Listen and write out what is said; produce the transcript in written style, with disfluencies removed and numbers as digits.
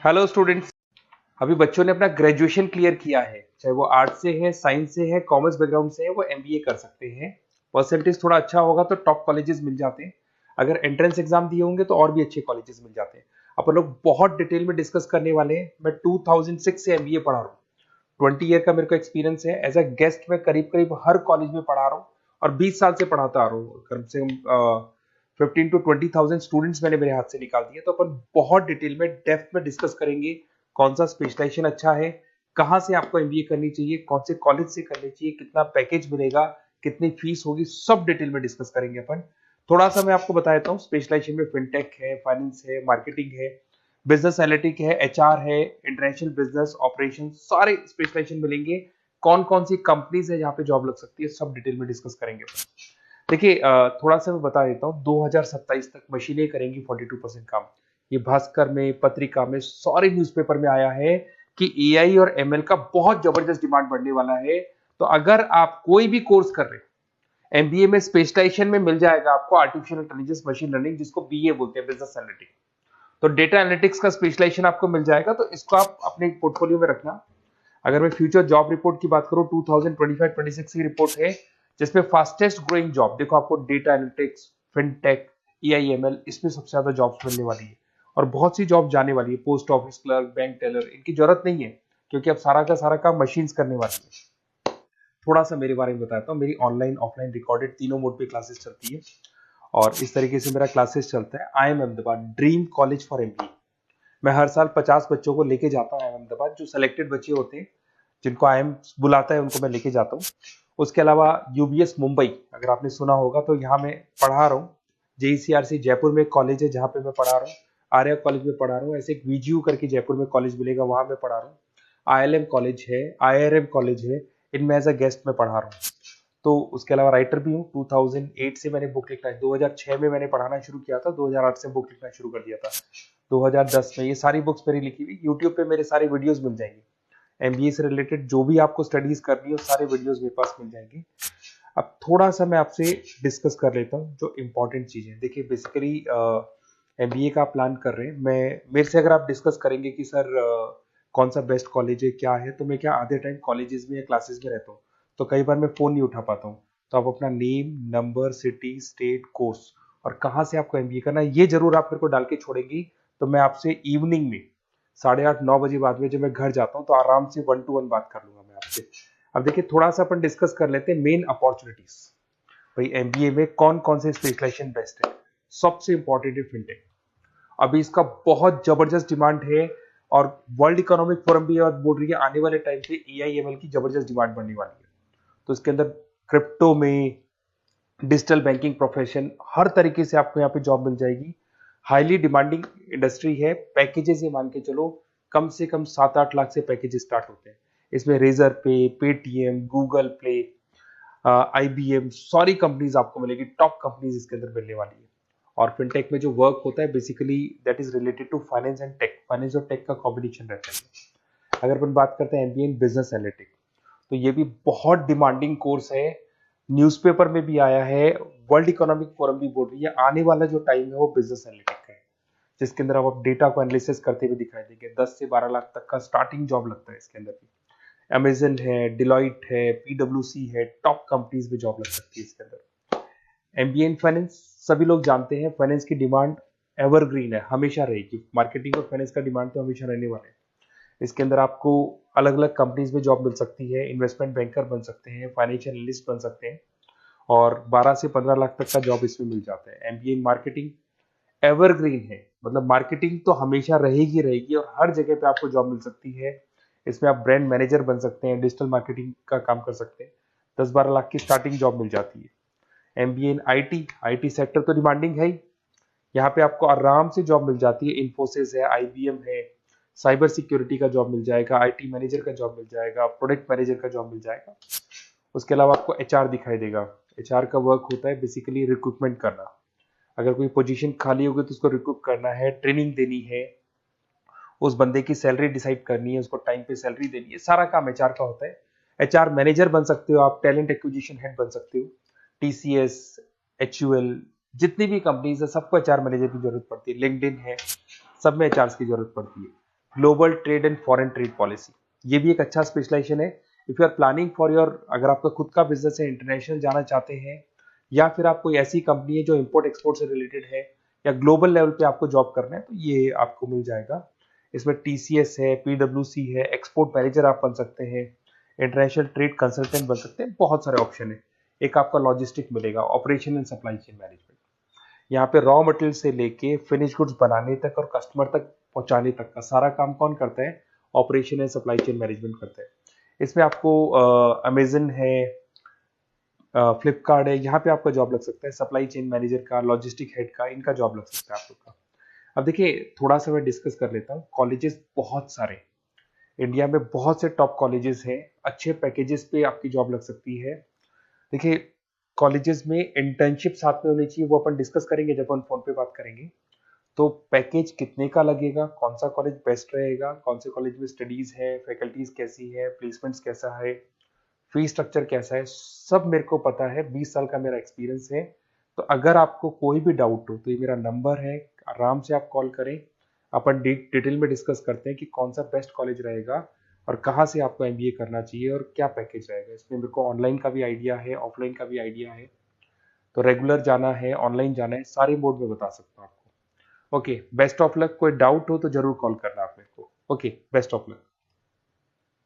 Hello students. अभी बच्चों ने अपना ग्रेजुएशन क्लियर किया है, चाहे वो आर्ट्स से है, साइंस से है, कॉमर्स बैकग्राउंड से है, वो एमबीए कर सकते हैं। परसेंटेज थोड़ा अच्छा होगा तो टॉप कॉलेजेस मिल जाते हैं। अगर एंट्रेंस एग्जाम दिए होंगे तो और भी अच्छे कॉलेजेस मिल जाते हैं। अपन लोग बहुत डिटेल में डिस्कस करने वाले हैं। मैं 2006 से एमबीए पढ़ा रहा हूँ। 20 ईयर का मेरे को एक्सपीरियंस है। एज अ गेस्ट मैं करीब करीब हर कॉलेज में पढ़ा रहा हूँ और 20 साल से पढ़ाता आ रहा हूँ। कम से कम 15 to 20 थाउजेंड स्टूडेंट्स मैंने मेरे हाथ से निकाल दिए। तो अपन बहुत डिटेल में डेप्थ में डिस्कस करेंगे कौन सा स्पेशलाइजेशन अच्छा है, कहाँ से आपको एमबीए करनी चाहिए, कौन से कॉलेज से करनी चाहिए, कितना पैकेज मिलेगा, कितनी फीस होगी, सब डिटेल में डिस्कस करेंगे अपन। थोड़ा सा मैं आपको बता देता हूँ। स्पेशलाइजेशन में फिनटेक है, फाइनेंस है, मार्केटिंग है, बिजनेस एनालिटिक है, एचआर है, इंटरनेशनल बिजनेस ऑपरेशन, सारे स्पेशलाइजेशन मिलेंगे। कौन कौन सी कंपनीज है जहाँ पे जॉब लग सकती है, सब डिटेल में डिस्कस करेंगे। देखिए, थोड़ा सा मैं बता देता हूँ। 2027 तक मशीनें करेंगी 42% काम। ये भास्कर में, पत्रिका में, सारे न्यूज़पेपर में आया है कि एआई और एमएल का बहुत जबरदस्त डिमांड बढ़ने वाला है। तो अगर आप कोई भी कोर्स कर रहे हैं, एमबीए में स्पेशलाइजेशन में मिल जाएगा आपको आर्टिफिशियल इंटेलिजेंस, मशीन लर्निंग, जिसको बीए बोलते हैं, बिजनेस एनालिटिक्स। तो डेटा एनालिटिक्स का स्पेशलाइजेशन आपको मिल जाएगा, तो इसको आप अपने पोर्टफोलियो में रखना। अगर मैं फ्यूचर जॉब रिपोर्ट की बात करूं, 2025-26 की रिपोर्ट है, जिसमें फास्टेस्ट ग्रोइंग जॉब देखो आपको डेटा एनालिटिक्स, फिनटेक, ईआईएमएल, इसमें सबसे ज्यादा जॉब्स मिलने वाली है। और बहुत सी जॉब जाने वाली है। Post office clerk, bank teller, इनकी जरूरत नहीं है, क्योंकि अब सारा का सारा काम मशीन्स करने वाली है। थोड़ा सा मेरे बारे में बताता हूँ। मेरी ऑनलाइन ऑफलाइन रिकॉर्डेड तीनों मोड पे क्लासेस चलती है और इस तरीके से मेरा क्लासेस चलता है। I am Ahmedabad dream college for MBA. मैं हर साल 50 बच्चों को लेके जाता हूँ अहमदाबाद। जो सिलेक्टेड बच्चे होते हैं, जिनको आईएम बुलाता है, उनको मैं लेके जाता हूँ। उसके अलावा यूबीएस मुंबई, अगर आपने सुना होगा, तो यहाँ मैं पढ़ा रहा हूँ। जेईसीआरसी जयपुर में एक कॉलेज है जहाँ पे मैं पढ़ा रहा हूँ। आर्या कॉलेज में पढ़ा रहा हूँ। ऐसे एक वीजीयू करके जयपुर में कॉलेज मिलेगा, वहां मैं पढ़ा रहा हूँ। आईएलएम कॉलेज है, आईआरएम कॉलेज है, इनमें एज अ गेस्ट में पढ़ा रहा हूँ। तो उसके अलावा राइटर भी हूँ। 2008 से मैंने बुक लिखना है। 2006 में मैंने पढ़ाना शुरू किया था, 2008 से बुक लिखना शुरू कर दिया था। 2010 में ये सारी बुक्स मेरी लिखी हुई यूट्यूब पे मेरे सारे वीडियोस मिल जाएंगे। एमबीए से रिलेटेड जो भी आपको स्टडीज करनी हो, सारे वीडियोस मेरे पास मिल जाएंगे। अब थोड़ा सा मैं आपसे डिस्कस कर लेता हूँ जो इंपॉर्टेंट चीजें। देखिए, बेसिकली एमबीए का प्लान कर रहे हैं, मैं मेरे से अगर आप डिस्कस करेंगे कि सर कौन सा बेस्ट कॉलेज है, क्या है, तो मैं क्या आधे टाइम कॉलेजेस में या क्लासेस में रहता हूँ, तो कई बार मैं फोन नहीं उठा पाता हूँ। तो आप अपना name, number, city, state, course और कहाँ से आपको एमबीए करना है, ये जरूर आप मेरे को डाल के छोड़ेंगी। तो मैं आपसे इवनिंग में 8:30-9 बजे बाद में जब मैं घर जाता हूँ, तो आराम से 1 to 1 बात कर लूंगा मैं आपसे। अब देखिए, थोड़ा सा अपन डिस्कस कर लेते हैं मेन अपॉर्चुनिटीज। भाई, एमबीए में कौन कौन से स्पेशलाइजेशन बेस्ट है। सबसे इंपॉर्टेंट है फिनटेक। अभी इसका बहुत जबरदस्त डिमांड है। और वर्ल्ड इकोनॉमिक फोरम भी ये बात बोल रही है, आने वाले टाइम पे एआईएमएल की जबरदस्त डिमांड बढ़ने वाली है। तो इसके अंदर क्रिप्टो में, डिजिटल बैंकिंग प्रोफेशन, हर तरीके से आपको यहाँ पे जॉब मिल जाएगी। हाईली डिमांडिंग इंडस्ट्री है। पैकेजेस ये मान के चलो, कम से कम 7-8 लाख से पैकेजेस स्टार्ट होते हैं। इसमें रेजर पे, पेटीएम, गूगल प्ले, आईबीएम, सारी कंपनीज आपको मिलेगी। टॉप कंपनीज इसके अंदर मिलने वाली है। और फिनटेक में जो वर्क होता है, basically that is related to finance and tech. Finance और टेक का कॉम्बिनेशन रहता है। अगर अपन बात करते हैं एमबीए इन बिजनेस एनालिटिक्स, तो ये भी बहुत डिमांडिंग कोर्स है। न्यूज़पेपर में भी आया है, वर्ल्ड इकोनॉमिक फोरम भी बोल रही है आने वाला जो टाइम है वो बिजनेस एनालिटिक्स का है, जिसके अंदर आप डेटा को एनालिसिस करते हुए दिखाई देंगे। 10 से 12 लाख तक का स्टार्टिंग जॉब लगता है इसके अंदर भी। अमेजन है, डिलॉइट है, पीडब्ल्यूसी है, टॉप कंपनीज में जॉब लग सकती है इसके अंदर। एमबीए इन फाइनेंस, सभी लोग जानते हैं फाइनेंस की डिमांड एवरग्रीन है, हमेशा रहेगी। मार्केटिंग और फाइनेंस का डिमांड तो हमेशा रहने वाला है। इसके अंदर आपको अलग अलग कंपनीज में जॉब मिल सकती है। इन्वेस्टमेंट बैंकर बन सकते हैं, फाइनेंशियल एनालिस्ट बन सकते हैं, और 12 से 15 लाख तक का जॉब इसमें मिल जाता है। एमबीए इन मार्केटिंग एवरग्रीन है, मतलब मार्केटिंग तो हमेशा रहेगी रहेगी और हर जगह पे आपको जॉब मिल सकती है। इसमें आप ब्रांड मैनेजर बन सकते हैं, डिजिटल मार्केटिंग का काम कर सकते हैं। 10-12 लाख की स्टार्टिंग जॉब मिल जाती है। MBA in IT, IT sector तो डिमांडिंग है ही। यहाँ पे आपको आराम से जॉब मिल जाती है। इन्फोसिस है, आईबीएम है, साइबर सिक्योरिटी का जॉब मिल जाएगा, आईटी मैनेजर का जॉब मिल जाएगा, प्रोडक्ट मैनेजर का जॉब मिल जाएगा। उसके अलावा आपको एचआर दिखाई देगा। एचआर का वर्क होता है बेसिकली रिक्रूटमेंट करना। अगर कोई पोजीशन खाली होगी तो उसको रिक्रूट करना है, ट्रेनिंग देनी है, उस बंदे की सैलरी डिसाइड करनी है, उसको टाइम पे सैलरी देनी है, सारा काम एचआर का होता है। एचआर मैनेजर बन सकते हो आप, टैलेंट एक्विजिशन हेड बन सकते हो। टीसीएस, एचयूएल, जितनी भी कंपनीज है सबको एचआर मैनेजर की जरूरत पड़ती है। लिंक्डइन है, सब में एचआर की जरूरत पड़ती है। Global trade and foreign trade policy, ये भी एक अच्छा स्पेशलाइजेशन है। If you are planning for your, अगर आपका खुद का बिजनेस है, इंटरनेशनल जाना चाहते हैं, या फिर आप कोई ऐसी कंपनी है जो इंपोर्ट एक्सपोर्ट से रिलेटेड है, या ग्लोबल लेवल पे आपको जॉब करना है, तो ये आपको मिल जाएगा। इसमें टीसीएस है, पीडब्ल्यूसी है, एक्सपोर्ट मैनेजर आप बन सकते हैं, इंटरनेशनल ट्रेड कंसल्टेंट बन सकते हैं, बहुत सारे ऑप्शन है। एक आपका लॉजिस्टिक मिलेगा, operation and supply chain management. यहाँ पे रॉ मटेरियल से लेके फिनिश गुड्स बनाने तक और कस्टमर तक पहुंचाने तक का सारा काम कौन करता है? Operation and supply chain management करता है। इसमें आपको अमेजन है, फ्लिपकार्ट है, यहाँ पे आपका जॉब लग सकता है, सप्लाई चेन मैनेजर का, लॉजिस्टिक हेड का, इनका जॉब लग सकता है आप लोग का। अब देखिए, थोड़ा सा मैं डिस्कस कर लेता हूँ। कॉलेजेस बहुत सारे इंडिया में, बहुत से टॉप कॉलेजेस हैं, अच्छे पैकेजेस पे आपकी जॉब लग सकती है। देखिए, कॉलेजेस में इंटर्नशिप साथ में होनी चाहिए, वो अपन डिस्कस करेंगे जब अपन फोन पे बात करेंगे। तो पैकेज कितने का लगेगा, कौन सा कॉलेज बेस्ट रहेगा, कौन से कॉलेज में स्टडीज है, फैकल्टीज कैसी है, प्लेसमेंट्स कैसा है, फी स्ट्रक्चर कैसा है, सब मेरे को पता है, 20 साल का मेरा एक्सपीरियंस है। तो अगर आपको कोई भी डाउट हो तो ये मेरा नंबर है, आराम से आप कॉल करें। अपन डिटेल में डिस्कस करते हैं कि कौन सा बेस्ट कॉलेज रहेगा और कहाँ से आपको एमबीए करना चाहिए और क्या पैकेज रहेगा। इसमें मेरे को ऑनलाइन का भी आइडिया है, ऑफलाइन का भी आइडिया है, तो रेगुलर जाना है, ऑनलाइन जाना है, सारे मोड में बता सकता हूँ आपको। Okay, best of luck. कोई डाउट हो तो जरूर कॉल करना आप मेरे को। Okay, best of luck.